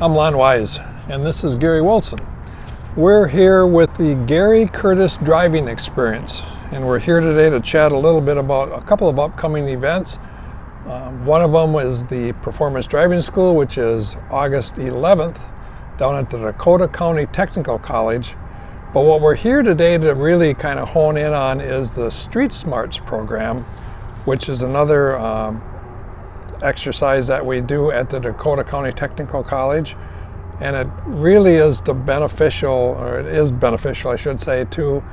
I'm Lon Wise, and this is Gary Wilson. We're here with the Gary Curtis Driving Experience, and we're here today to chat a little bit about a couple of upcoming events. One of them is the Performance Driving School, which is August 11th down at the Dakota County Technical College. But what we're here today to really kind of hone in on is the Street Smarts program, which is another exercise that we do at the Dakota County Technical College. And it really is beneficial, I should say, to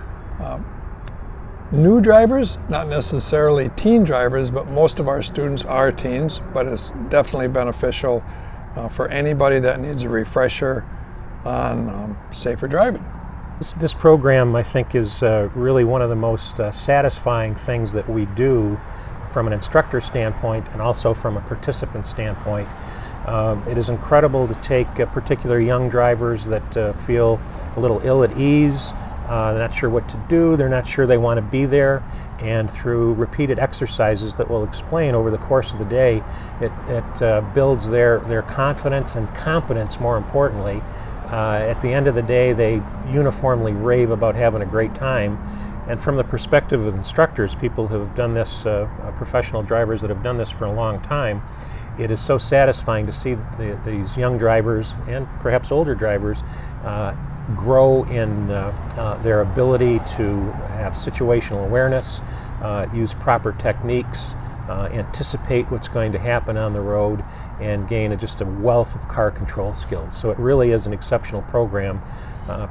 new drivers, not necessarily teen drivers, but most of our students are teens, but it's definitely beneficial for anybody that needs a refresher on safer driving. This program, I think, is really one of the most satisfying things that we do from an instructor standpoint and also from a participant standpoint. It is incredible to take particular young drivers that feel a little ill at ease, they're not sure what to do, they're not sure they want to be there, and through repeated exercises that we'll explain over the course of the day, it builds their confidence and competence, more importantly. At the end of the day, they uniformly rave about having a great time. And from the perspective of instructors, people who have done this, professional drivers that have done this for a long time, it is so satisfying to see these young drivers and perhaps older drivers grow in their ability to have situational awareness, use proper techniques, anticipate what's going to happen on the road, and gain just a wealth of car control skills. So it really is an exceptional program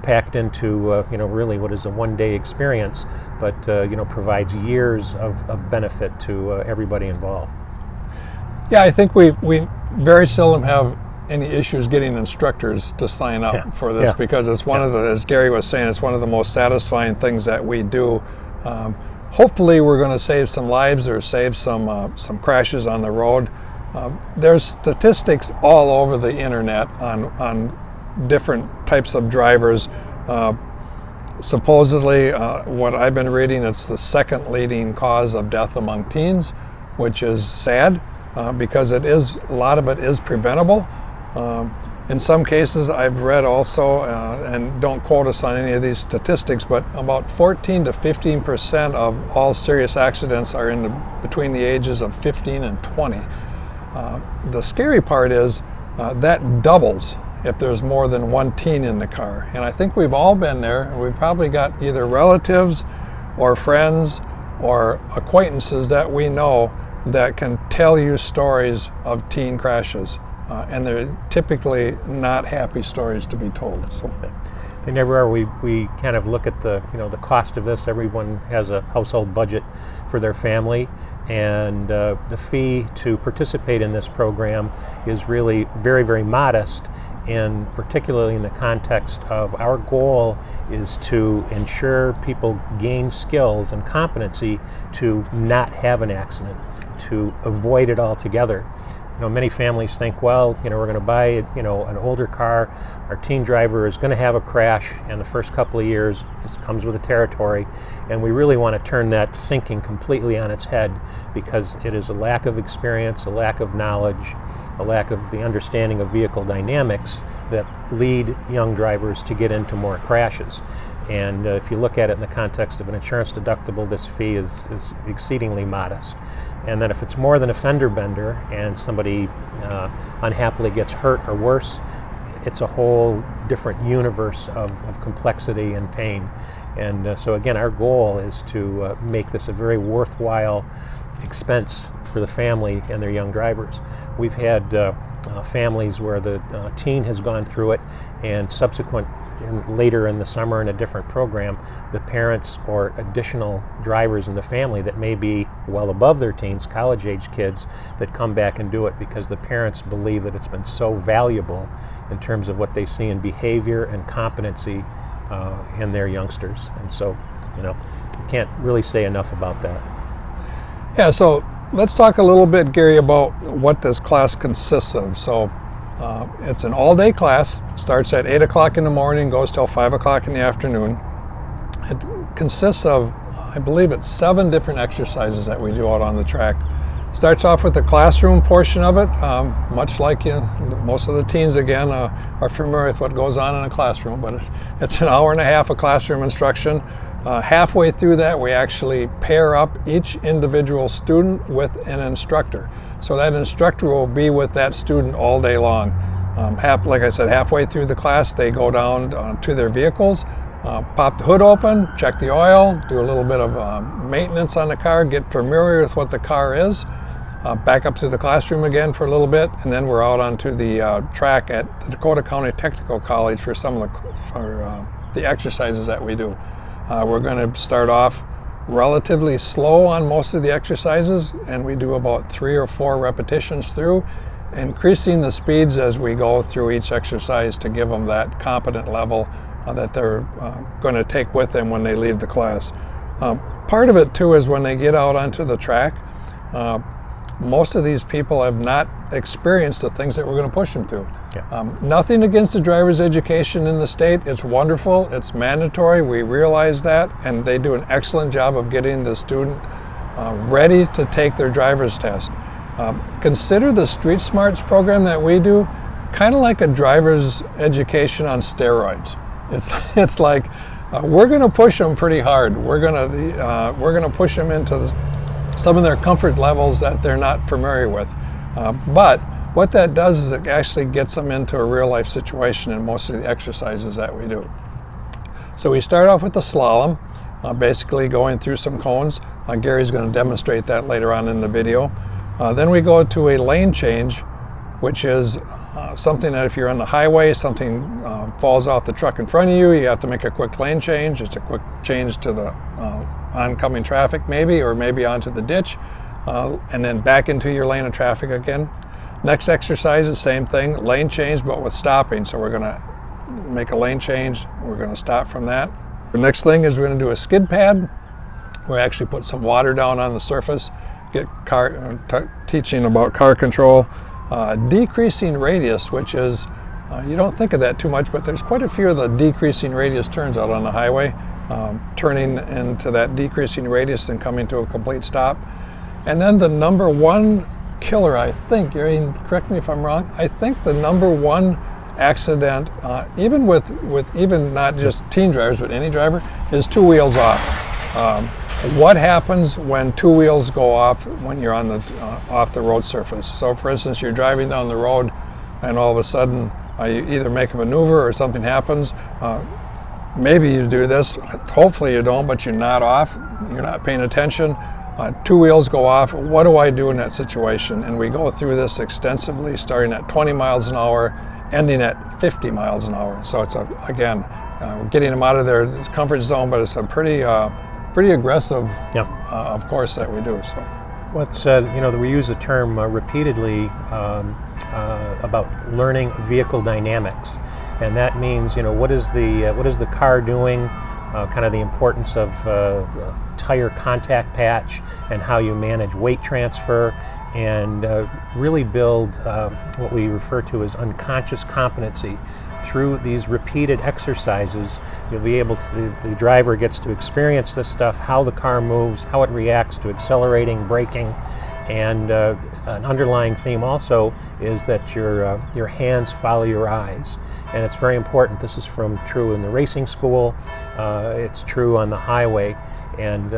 packed into really what is a one-day experience, but provides years of benefit to everybody involved. Yeah, I think we very seldom have any issues getting instructors to sign up for this because it's one of the, as Gary was saying, it's one of the most satisfying things that we do. Hopefully we're going to save some lives or save some crashes on the road. There's statistics all over the internet on different types of drivers. Supposedly, what I've been reading, it's the second leading cause of death among teens, which is sad because a lot of it is preventable. In some cases, I've read also, and don't quote us on any of these statistics, but about 14 to 15% of all serious accidents are between the ages of 15 and 20. The scary part is that doubles if there's more than one teen in the car. And I think we've all been there. We've probably got either relatives or friends or acquaintances that we know that can tell you stories of teen crashes. And they're typically not happy stories to be told. So. They never are. We kind of look at the cost of this. Everyone has a household budget for their family, and the fee to participate in this program is really very, very modest, and particularly in the context of our goal is to ensure people gain skills and competency to not have an accident, to avoid it altogether. Many families think, well, we're going to buy, an older car. Our teen driver is going to have a crash, and the first couple of years just comes with the territory. And we really want to turn that thinking completely on its head, because it is a lack of experience, a lack of knowledge, a lack of the understanding of vehicle dynamics that lead young drivers to get into more crashes. And if you look at it in the context of an insurance deductible, this fee is exceedingly modest. And then if it's more than a fender bender and somebody unhappily gets hurt or worse, it's a whole different universe of complexity and pain. And so again, our goal is to make this a very worthwhile expense for the family and their young drivers. We've had families where the teen has gone through it, and later in the summer in a different program, the parents or additional drivers in the family that may be well above their teens, college-age kids, that come back and do it because the parents believe that it's been so valuable in terms of what they see in behavior and competency in their youngsters. And so, you can't really say enough about that. Yeah, so let's talk a little bit, Gary, about what this class consists of. So it's an all-day class, starts at 8 o'clock in the morning, goes till 5 o'clock in the afternoon. It consists of, I believe it's 7 different exercises that we do out on the track. Starts off with the classroom portion of it, much like most of the teens, again, are familiar with what goes on in a classroom, but it's an hour and a half of classroom instruction. Halfway through that, we actually pair up each individual student with an instructor. So that instructor will be with that student all day long. Like I said, halfway through the class, they go down to their vehicles, pop the hood open, check the oil, do a little bit of maintenance on the car, get familiar with what the car is, back up to the classroom again for a little bit, and then we're out onto the track at the Dakota County Technical College for some of the exercises that we do. We're going to start off relatively slow on most of the exercises, and we do about 3 or 4 repetitions through, increasing the speeds as we go through each exercise to give them that competent level that they're going to take with them when they leave the class. Part of it too is when they get out onto the track, most of these people have not experienced the things that we're going to push them through. Yeah. Nothing against the driver's education in the state. It's wonderful. It's mandatory. We realize that, and they do an excellent job of getting the student ready to take their driver's test. Consider the Street Smarts program that we do kind of like a driver's education on steroids. It's like we're going to push them pretty hard. We're going to push them into some of their comfort levels that they're not familiar with. But what that does is it actually gets them into a real life situation in most of the exercises that we do. So we start off with the slalom, basically going through some cones. Gary's going to demonstrate that later on in the video. Then we go to a lane change, which is something that if you're on the highway, something falls off the truck in front of you, you have to make a quick lane change. It's a quick change to the oncoming traffic or maybe onto the ditch, and then back into your lane of traffic again. Next exercise is same thing, lane change but with stopping. So we're going to make a lane change, we're going to stop from that. The next thing is we're going to do a skid pad. We actually put some water down on the surface, get teaching about car control. Decreasing radius, which is, you don't think of that too much, but there's quite a few of the decreasing radius turns out on the highway, turning into that decreasing radius and coming to a complete stop. And then the number one killer, I think, Gary, correct me if I'm wrong, I think the number one accident, even with even not just teen drivers, but any driver, is 2 wheels off. What happens when 2 wheels go off when you're on the off the road surface? So for instance, you're driving down the road and all of a sudden you either make a maneuver or something happens. Maybe you do this, hopefully you don't, but you're not off, you're not paying attention. 2 wheels go off. What do I do in that situation? And we go through this extensively, starting at 20 miles an hour, ending at 50 miles an hour. So it's again, getting them out of their comfort zone, but it's a pretty aggressive, of course, that we do. So, what's we use the term repeatedly about learning vehicle dynamics, and that means what is the car doing, kind of the importance of tire contact patch and how you manage weight transfer, and really build what we refer to as unconscious competency. Through these repeated exercises, you'll be able to, the driver gets to experience this stuff, how the car moves, how it reacts to accelerating, braking, and an underlying theme also is that your hands follow your eyes. And it's very important. This is true in the racing school, it's true on the highway, and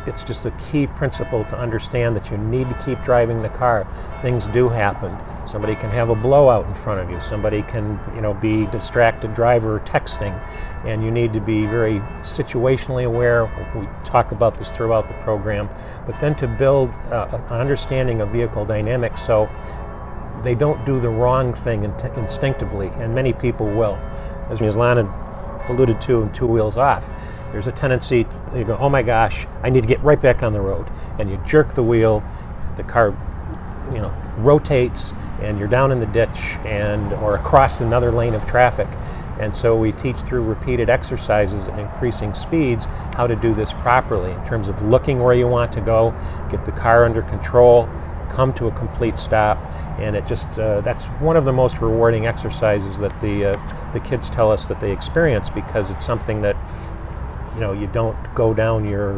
it's just a key principle to understand that you need to keep driving the car. Things do happen. Somebody can have a blowout in front of you. Somebody can, be distracted driver texting, and you need to be very situationally aware. We talk about this throughout the program, but then to build an understanding of vehicle dynamics so they don't do the wrong thing instinctively, and many people will. As Lana alluded to in 2 wheels off, there's a tendency, you go, oh my gosh, I need to get right back on the road, and you jerk the wheel, the car rotates, and you're down in the ditch or across another lane of traffic. And so we teach through repeated exercises and increasing speeds how to do this properly in terms of looking where you want to go, get the car under control, come to a complete stop, and it just that's one of the most rewarding exercises that the kids tell us that they experience, because it's something that you don't go down your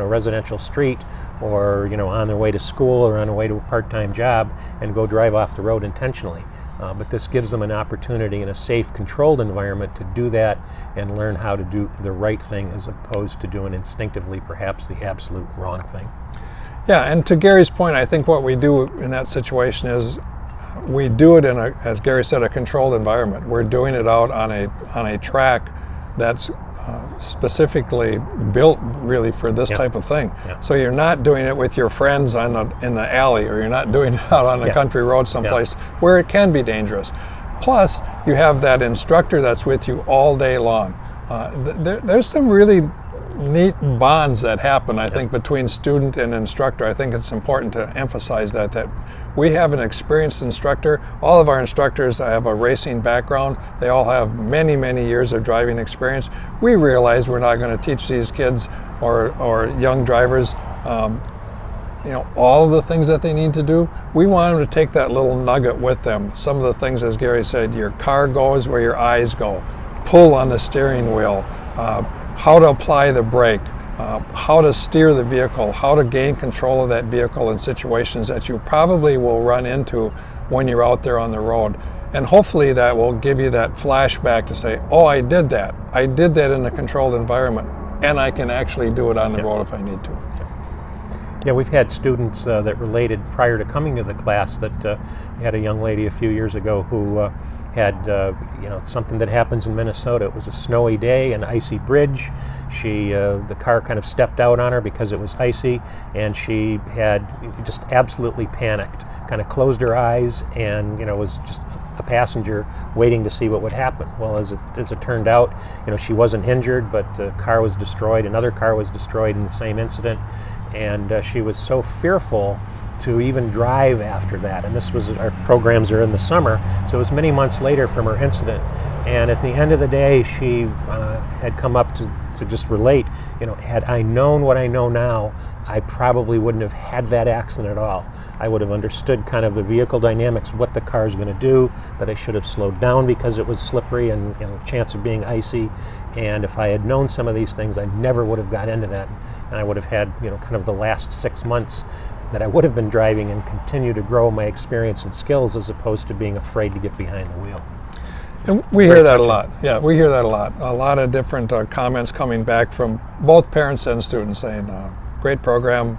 residential street, or on their way to school or on their way to a part-time job and go drive off the road intentionally. But this gives them an opportunity in a safe, controlled environment to do that and learn how to do the right thing as opposed to doing instinctively perhaps the absolute wrong thing. Yeah, and to Gary's point, I think what we do in that situation is we do it in as Gary said, a controlled environment. We're doing it out on a track that's specifically built really for this type of thing. Yeah. So you're not doing it with your friends in the alley, or you're not doing it out on a country road someplace where it can be dangerous. Plus, you have that instructor that's with you all day long. There's some really neat bonds that happen, I think, between student and instructor. I think it's important to emphasize that we have an experienced instructor. All of our instructors have a racing background. They all have many, many years of driving experience. We realize we're not going to teach these kids or young drivers all of the things that they need to do. We want them to take that little nugget with them. Some of the things, as Gary said, your car goes where your eyes go. Pull on the steering wheel. How to apply the brake, how to steer the vehicle, how to gain control of that vehicle in situations that you probably will run into when you're out there on the road. And hopefully that will give you that flashback to say, oh, I did that. I did that in a controlled environment, and I can actually do it on the road if I need to. Yeah, we've had students that related prior to coming to the class that we had a young lady a few years ago who had something that happens in Minnesota. It was a snowy day, an icy bridge. The car kind of stepped out on her because it was icy, and she had just absolutely panicked, kind of closed her eyes, and was just a passenger waiting to see what would happen. Well, as it turned out, she wasn't injured, but the car was destroyed. Another car was destroyed in the same incident, and she was so fearful to even drive after that. And our programs are in the summer, so it was many months later from her incident. And at the end of the day, she had come up to just relate, had I known what I know now, I probably wouldn't have had that accident at all. I would have understood kind of the vehicle dynamics, what the car is going to do, that I should have slowed down because it was slippery and chance of being icy. And if I had known some of these things, I never would have got into that. And I would have had, kind of the last 6 months that I would have been driving and continue to grow my experience and skills as opposed to being afraid to get behind the wheel. And we hear that a lot. Yeah, we hear that a lot. A lot of different comments coming back from both parents and students saying, great program,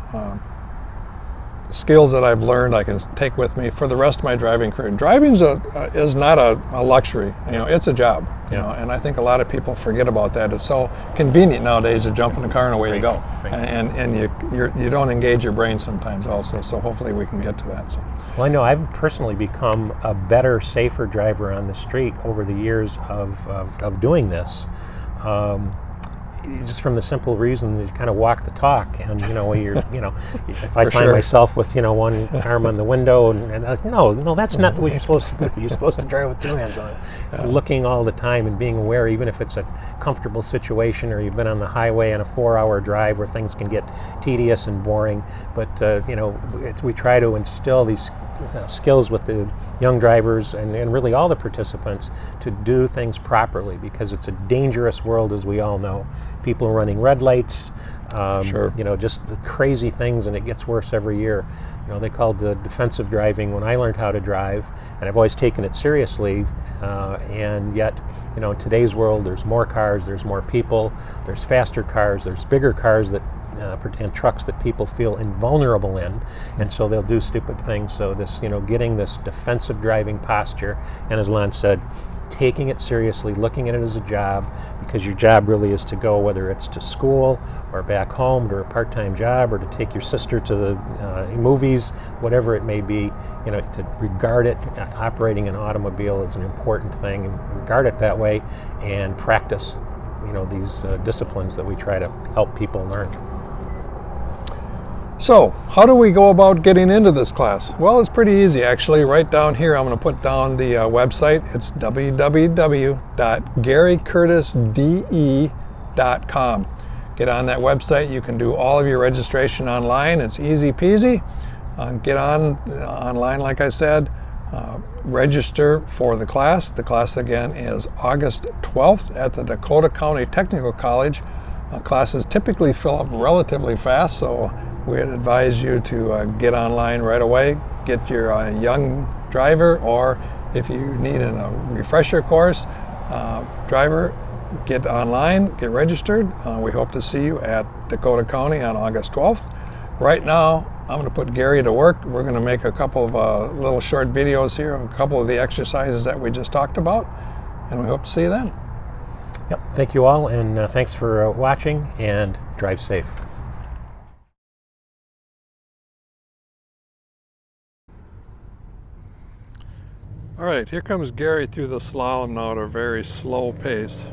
skills that I've learned I can take with me for the rest of my driving career. Driving is not a luxury, it's a job, and I think a lot of people forget about that. It's so convenient nowadays to jump in the car and away you go. Right. And you don't engage your brain sometimes also, so hopefully we can get to that. So. Well, I know I've personally become a better, safer driver on the street over the years of doing this. Just from the simple reason that you kind of walk the talk, and if I find myself with one arm on the window, and no, that's not what you're supposed to do. You're supposed to drive with two hands on it. Looking all the time and being aware, even if it's a comfortable situation or you've been on the highway on a 4-hour drive where things can get tedious and boring. But we try to instill these skills with the young drivers and really all the participants to do things properly, because it's a dangerous world, as we all know. People running red lights, just the crazy things, and it gets worse every year. They called it defensive driving when I learned how to drive, and I've always taken it seriously. And yet, in today's world, there's more cars, there's more people, there's faster cars, there's bigger cars and trucks that people feel invulnerable in, and so they'll do stupid things. So this, getting this defensive driving posture, and as Lon said, taking it seriously, looking at it as a job, because your job really is to go, whether it's to school or back home to a part-time job or to take your sister to the movies, whatever it may be, to regard it, operating an automobile is an important thing, and regard it that way and practice, these disciplines that we try to help people learn. So, how do we go about getting into this class? Well, it's pretty easy actually. Right down here, I'm going to put down the website. It's www.garycurtisde.com. Get on that website. You can do all of your registration online. It's easy peasy. Get online, like I said. Register for the class. The class again is August 12th at the Dakota County Technical College Classes typically fill up relatively fast, so we'd advise you to get online right away, get your young driver, or if you need a refresher course, driver, get online, get registered. We hope to see you at Dakota County on August 12th. Right now, I'm going to put Gary to work. We're going to make a couple of little short videos here of a couple of the exercises that we just talked about, and we hope to see you then. Yep. Thank you all, and thanks for watching, and drive safe. All right, here comes Gary through the slalom now at a very slow pace.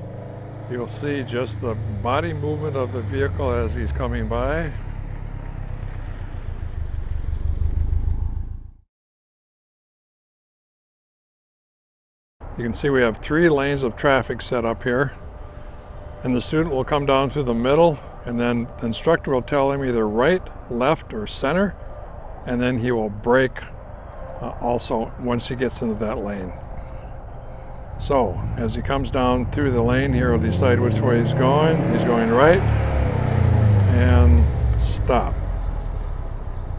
You'll see just the body movement of the vehicle as he's coming by. You can see we have 3 lanes of traffic set up here, and the student will come down through the middle, and then the instructor will tell him either right, left, or center, and then he will brake also once he gets into that lane. So as he comes down through the lane here, he'll decide which way he's going. He's going right, and stop.